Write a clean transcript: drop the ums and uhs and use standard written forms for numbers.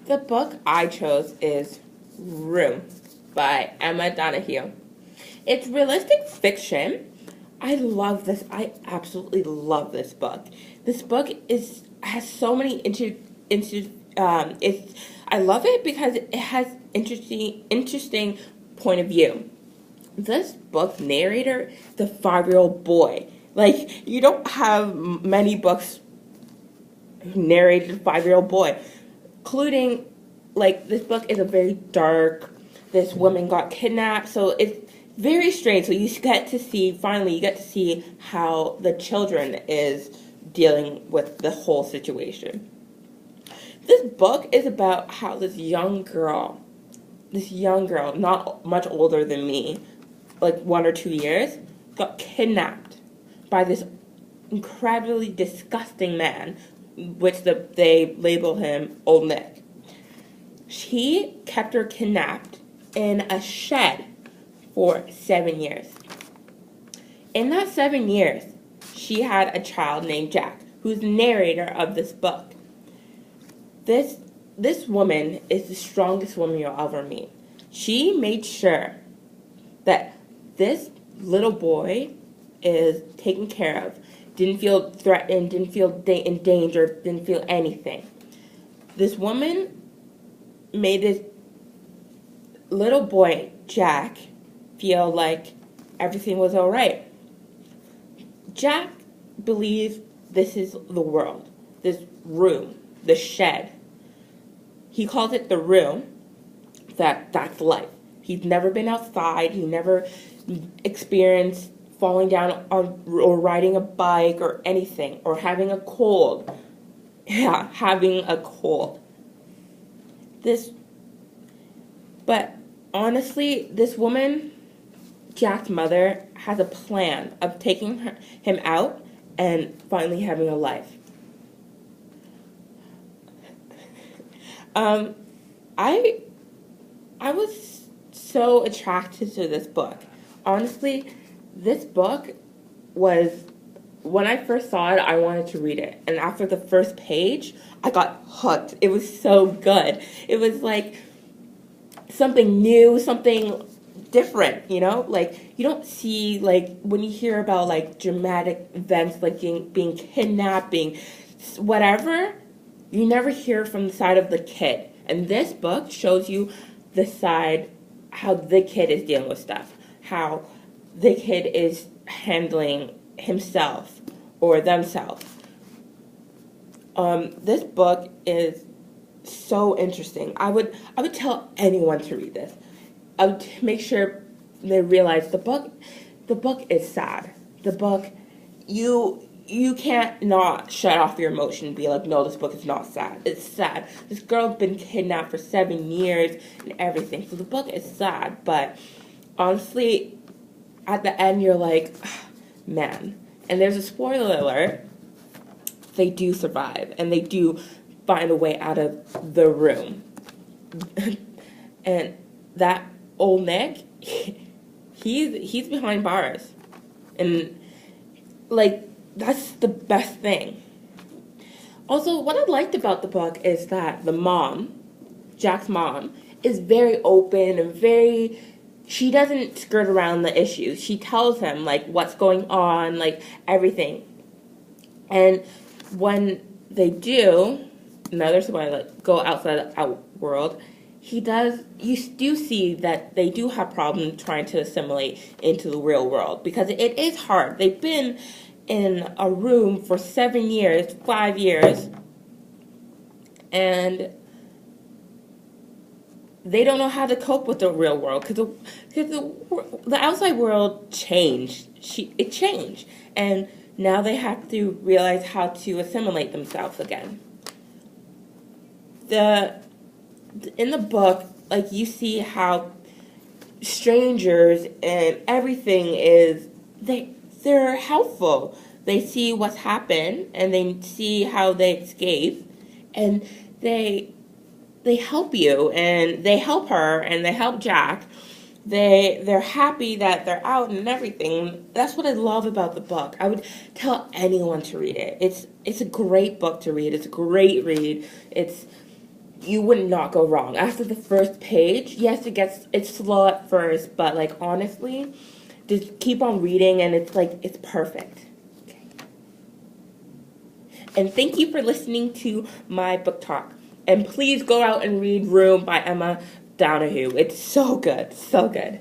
The book I chose is Room by Emma Donoghue. It's realistic fiction. I love this. I absolutely love this book. This book is has so many it's I love it because it has interesting point of view. This book narrator, the 5-year-old boy. Like you don't have many books narrated a 5-year-old boy, including like this book is a very dark. This woman got kidnapped, so it's very strange. So you get to see finally you get to see how the children is dealing with the whole situation. This book is about how this young girl, not much older than me, like 1 or 2 years, got kidnapped by this incredibly disgusting man, which they label him Old Nick. He kept her kidnapped in a shed for 7 years. In that 7 years, she had a child named Jack, who's the narrator of this book. This woman is the strongest woman you'll ever meet. She made sure that this little boy is taken care of, didn't feel threatened, didn't feel in danger, didn't feel anything. This woman made this little boy, Jack, feel like everything was all right. Jack believes this is the world, this room, the shed. He calls it the room. That's life. He's never been outside. He never experienced falling down on or riding a bike or anything or having a cold. Yeah, having a cold. But honestly, this woman, Jack's mother, has a plan of taking him out and finally having a life. I was so attracted to this book. Honestly, this book was, when I first saw it, I wanted to read it. And after the first page, I got hooked. It was so good. It was like something new, something different, you know? Like, you don't see, like, when you hear about, like, dramatic events, like being kidnapped, being whatever, you never hear from the side of the kid. And this book shows you the side, how the kid is dealing with stuff, how the kid is handling himself or themselves. This book is so interesting. I would tell anyone to read this. I would make sure they realize the book is sad. The book, you can't not shut off your emotion and be like, no, this book is not sad. It's sad. This girl's been kidnapped for 7 years and everything. So the book is sad, but honestly, at the end, you're like, man. And there's a spoiler alert. They do survive, and they do find a way out of the room. And that Old Nick, he's behind bars. And, like, that's the best thing. Also, what I liked about the book is that the mom, Jack's mom, is very open and she doesn't skirt around the issues. She tells him, like, what's going on, like, everything. And when they do, another spoiler, like, go outside the out world, you do see that they do have problems trying to assimilate into the real world, because it is hard. They've been in a room for 7 years, 5 years, and they don't know how to cope with the real world because the outside world changed. It changed, and now they have to realize how to assimilate themselves again. In the book, like, you see how strangers and everything is they're helpful. They see what's happened and they see how they escape, and they help you, and they help her, and they help Jack. They're happy that they're out and everything. That's what I love about the book. I would tell anyone to read it. It's a great book to read. It's a great read. you would not go wrong. After the first page, yes, it's slow at first, but like honestly, just keep on reading and it's perfect. Okay. And thank you for listening to my book talk. And please go out and read Room by Emma Donoghue. It's so good, so good.